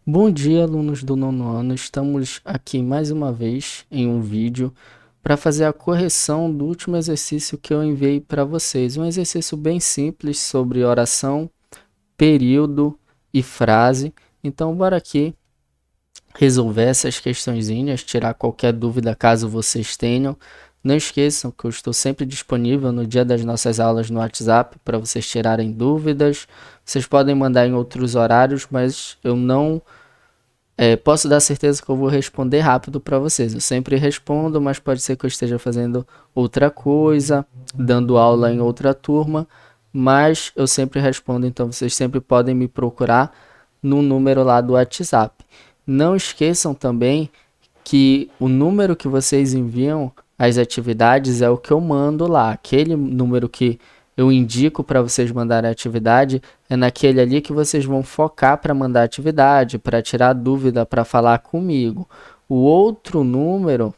Bom dia, alunos do nono ano. Estamos aqui mais uma vez em um vídeo para fazer a correção do último exercício que eu enviei para vocês. Um exercício bem simples sobre oração, período e frase. Então, bora aqui resolver essas questõezinhas, tirar qualquer dúvida caso vocês tenham. Não esqueçam que eu estou sempre disponível no dia das nossas aulas no WhatsApp para vocês tirarem dúvidas. Vocês podem mandar em outros horários, mas eu não posso dar certeza que eu vou responder rápido para vocês. Eu sempre respondo, mas pode ser que eu esteja fazendo outra coisa, dando aula em outra turma, mas eu sempre respondo, então vocês sempre podem me procurar no número lá do WhatsApp. Não esqueçam também que o número que vocês enviam as atividades é o que eu mando lá. Aquele número que eu indico para vocês mandarem a atividade é naquele ali que vocês vão focar para mandar a atividade, para tirar dúvida, para falar comigo. O outro número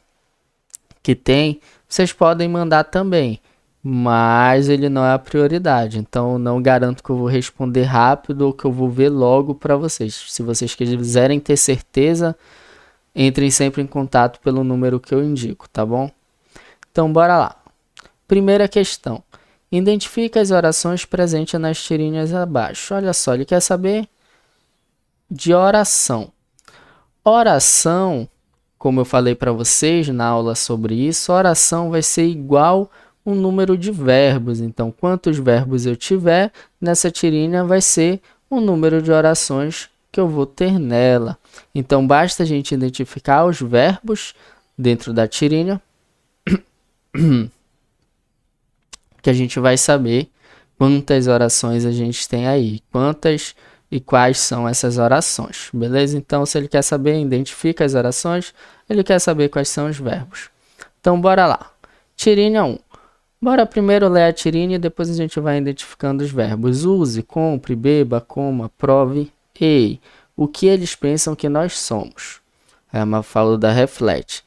que tem, vocês podem mandar também, mas ele não é a prioridade. Então, não garanto que eu vou responder rápido ou que eu vou ver logo para vocês. Se vocês quiserem ter certeza, entrem sempre em contato pelo número que eu indico, tá bom? Então, bora lá. Primeira questão. Identifica as orações presentes nas tirinhas abaixo. Olha só, ele quer saber de oração. Oração, como eu falei para vocês na aula sobre isso, oração vai ser igual um número de verbos. Então, quantos verbos eu tiver, nessa tirinha vai ser o número de orações que eu vou ter nela. Então, basta a gente identificar os verbos dentro da tirinha que a gente vai saber quantas orações a gente tem aí, quantas e quais são essas orações, beleza? Então, se ele quer saber, identifica as orações, ele quer saber quais são os verbos. Então, bora lá. Tirinha 1. Bora primeiro ler a tirinha e depois a gente vai identificando os verbos. Use, compre, beba, coma, prove. Ei, o que eles pensam que nós somos? A Mafalda reflete.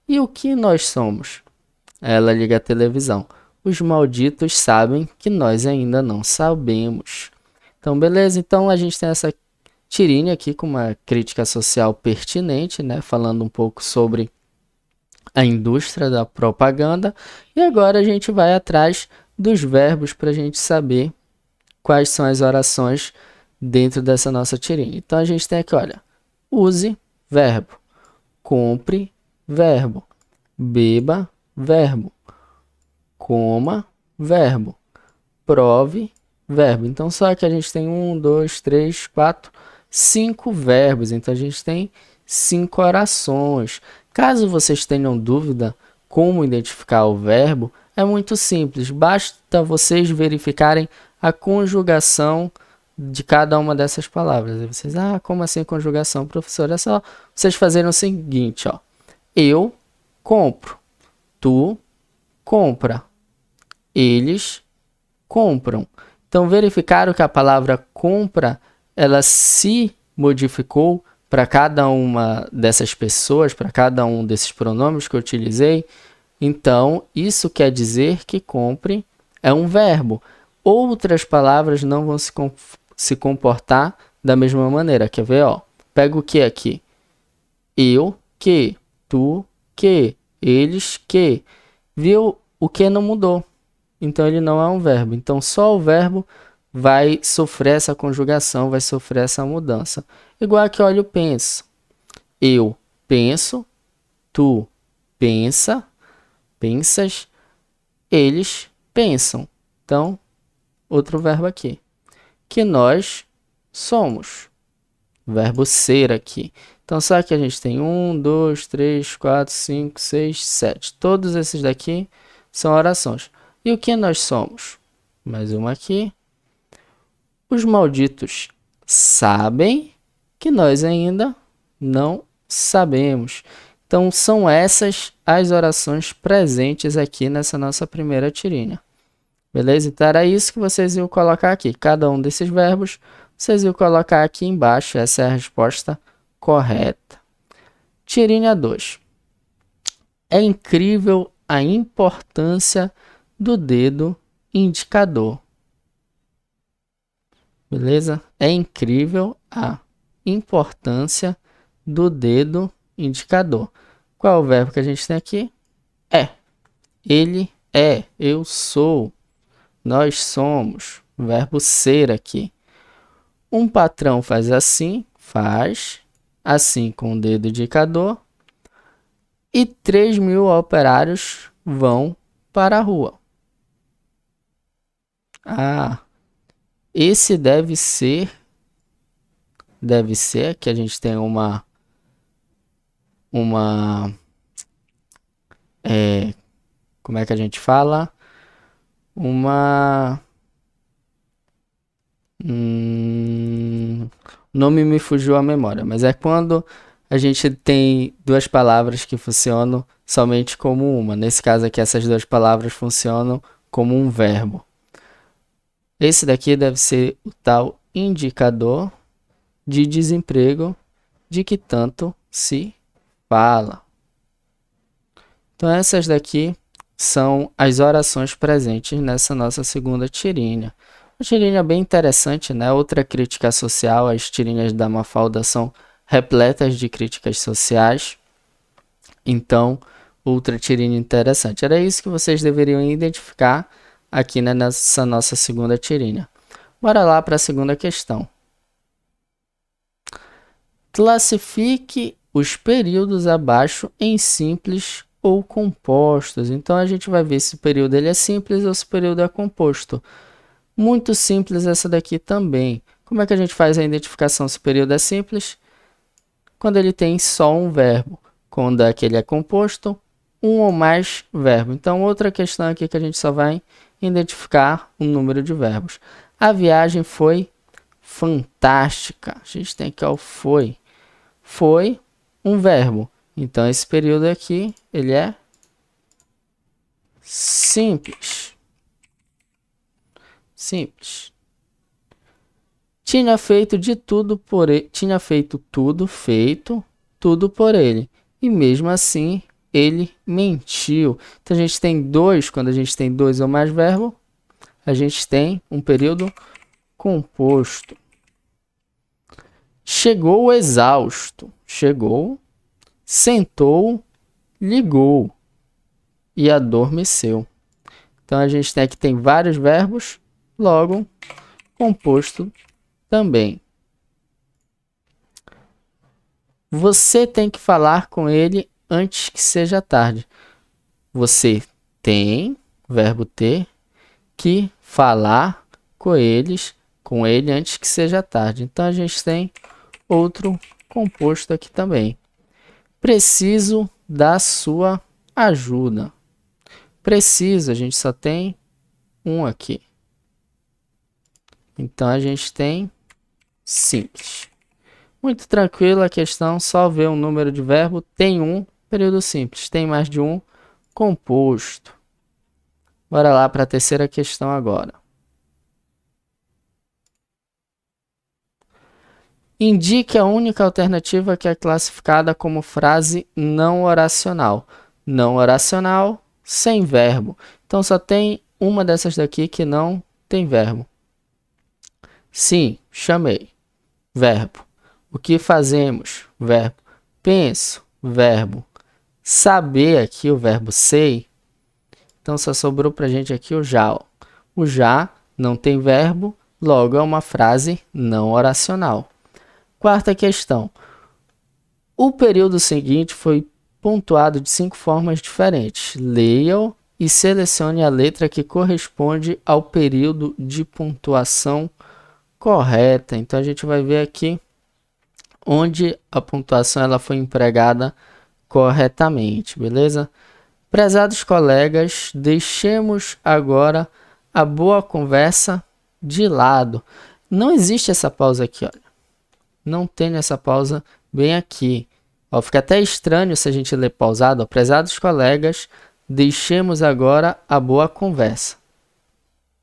E o que nós somos? Ela liga a televisão. Os malditos sabem que nós ainda não sabemos. Então, beleza? Então, a gente tem essa tirinha aqui com uma crítica social pertinente, né? Falando um pouco sobre a indústria da propaganda. E agora a gente vai atrás dos verbos para a gente saber quais são as orações dentro dessa nossa tirinha. Então, a gente tem aqui, olha, use, verbo. Compre, verbo. Beba, verbo. Coma, verbo. Prove, verbo. Então, só que a gente tem 1, 2, 3, 4, 5 verbos. Então, a gente tem 5 orações. Caso vocês tenham dúvida como identificar o verbo, é muito simples. Basta vocês verificarem a conjugação de cada uma dessas palavras. Aí vocês, como assim conjugação, professor? É só vocês fazerem o seguinte, ó. Eu compro. Tu compra. Eles compram. Então, verificaram que a palavra compra, ela se modificou para cada uma dessas pessoas, para cada um desses pronomes que eu utilizei. Então, isso quer dizer que compre é um verbo. Outras palavras não vão se comportar da mesma maneira. Quer ver? Ó? Pega o que aqui? Eu, que, tu, que, eles, que. Viu? O que não mudou. Então, ele não é um verbo. Então, só o verbo vai sofrer essa conjugação, vai sofrer essa mudança. Igual aqui, olha o penso. Eu penso, tu pensa, pensas, eles pensam. Então, outro verbo aqui. Que nós somos. Verbo ser aqui. Então, só que a gente tem 1, 2, 3, 4, 5, 6, 7. Todos esses daqui são orações. E o que nós somos? Mais uma aqui. Os malditos sabem que nós ainda não sabemos. Então, são essas as orações presentes aqui nessa nossa primeira tirinha. Beleza? Então, era isso que vocês iam colocar aqui. Cada um desses verbos, vocês iam colocar aqui embaixo. Essa é a resposta correta. Tirinha 2. É incrível a importância do dedo indicador. Beleza? É incrível a importância do dedo indicador. Qual é o verbo que a gente tem aqui? É. Ele é, eu sou, nós somos. O verbo ser aqui. Um patrão faz assim com o dedo indicador. E 3.000 operários vão para a rua. Esse deve ser que a gente tem como é que a gente fala? O nome me fugiu à memória, mas é quando a gente tem duas palavras que funcionam somente como uma. Nesse caso aqui, essas duas palavras funcionam como um verbo. Esse daqui deve ser o tal indicador de desemprego de que tanto se fala. Então, essas daqui são as orações presentes nessa nossa segunda tirinha. Uma tirinha bem interessante, né? Outra crítica social, as tirinhas da Mafalda são repletas de críticas sociais. Então, outra tirinha interessante. Era isso que vocês deveriam identificar aqui, né, nessa nossa segunda tirinha. Bora lá para a segunda questão. Classifique os períodos abaixo em simples ou compostos. Então, a gente vai ver se o período ele é simples ou se o período é composto. Muito simples essa daqui também. Como é que a gente faz a identificação se o período é simples? Quando ele tem só um verbo. Quando aquele é composto, um ou mais verbos. Então, outra questão aqui que a gente só vai identificar o número de verbos. A viagem foi fantástica. A gente tem aqui o foi. Foi um verbo. Então, esse período aqui, ele é simples. Simples. Tinha feito tudo por ele. E mesmo assim, ele mentiu. Então, a gente tem dois, quando a gente tem dois ou mais verbos, a gente tem um período composto. Chegou exausto. Chegou, sentou, ligou e adormeceu. Então, a gente tem aqui tem vários verbos, logo, composto também. Você tem que falar com ele antes que seja tarde. Você tem, verbo ter, que falar com ele antes que seja tarde. Então, a gente tem outro composto aqui também. Preciso da sua ajuda. Preciso, a gente só tem um aqui. Então, a gente tem simples. Muito tranquilo a questão, só ver um número de verbo, tem um, período simples, tem mais de um, composto. Bora lá para a terceira questão agora. Indique a única alternativa que é classificada como frase não oracional. Não oracional, sem verbo. Então, só tem uma dessas daqui que não tem verbo. Sim, chamei. Verbo. O que fazemos? Verbo. Penso. Verbo. Saber aqui, o verbo sei. Então, só sobrou para a gente aqui o já. O já não tem verbo, logo é uma frase não oracional. Quarta questão. O período seguinte foi pontuado de 5 formas diferentes. Leia-o e selecione a letra que corresponde ao período de pontuação correta. Então, a gente vai ver aqui onde a pontuação ela foi empregada corretamente, beleza? Prezados colegas, deixemos agora a boa conversa de lado. Não existe essa pausa aqui, olha. Não tem essa pausa bem aqui. Ó, fica até estranho se a gente ler pausado. Ó. Prezados colegas, deixemos agora a boa conversa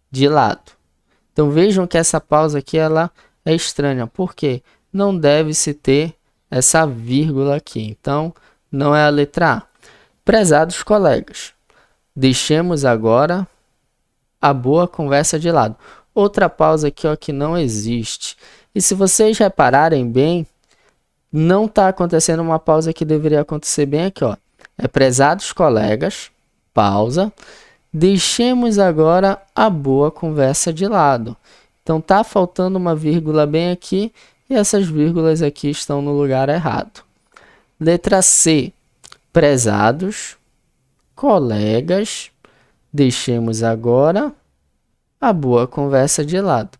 de lado. Então, vejam que essa pausa aqui ela é estranha. Por quê? Não deve-se ter essa vírgula aqui. Então, não é a letra A. Prezados colegas, deixemos agora a boa conversa de lado. outra pausa aqui, ó, que não existe. E se vocês repararem bem, não está acontecendo uma pausa que deveria acontecer bem aqui, ó. Prezados colegas, pausa. Deixemos agora a boa conversa de lado. Então, tá faltando uma vírgula bem aqui e essas vírgulas aqui estão no lugar errado. Letra C, prezados colegas, deixemos agora a boa conversa de lado.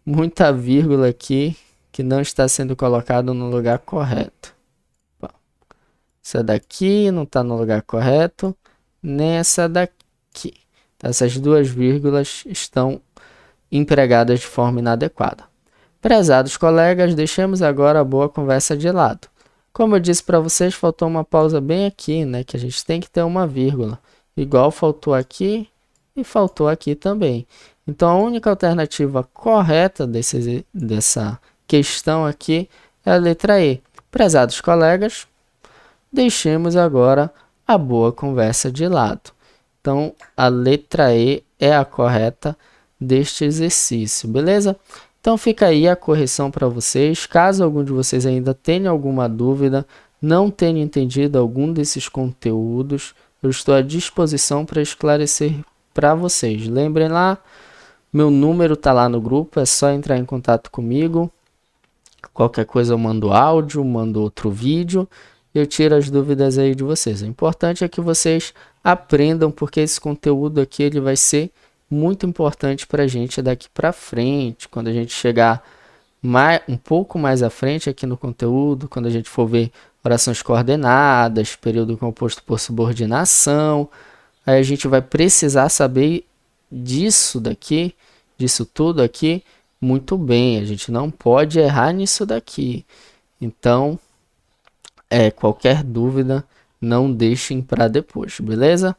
Muita vírgula aqui que não está sendo colocado no lugar correto. Bom, essa daqui não está no lugar correto, nem essa daqui. Então, essas duas vírgulas estão empregadas de forma inadequada. Prezados colegas, deixemos agora a boa conversa de lado. Como eu disse para vocês, faltou uma pausa bem aqui, né? Que a gente tem que ter uma vírgula. Igual faltou aqui e faltou aqui também. Então, a única alternativa correta dessa questão aqui é a letra E. Prezados colegas, deixemos agora a boa conversa de lado. Então, a letra E é a correta deste exercício, beleza? Então, fica aí a correção para vocês. Caso algum de vocês ainda tenha alguma dúvida, não tenha entendido algum desses conteúdos, eu estou à disposição para esclarecer para vocês. Lembrem lá, meu número está lá no grupo, é só entrar em contato comigo. Qualquer coisa eu mando áudio, mando outro vídeo, eu tiro as dúvidas aí de vocês. O importante é que vocês aprendam, porque esse conteúdo aqui ele vai ser muito importante para a gente daqui para frente, quando a gente chegar um pouco mais à frente aqui no conteúdo, quando a gente for ver orações coordenadas, período composto por subordinação, aí a gente vai precisar saber disso tudo aqui muito bem, a gente não pode errar nisso daqui. Então, qualquer dúvida, não deixem para depois, beleza?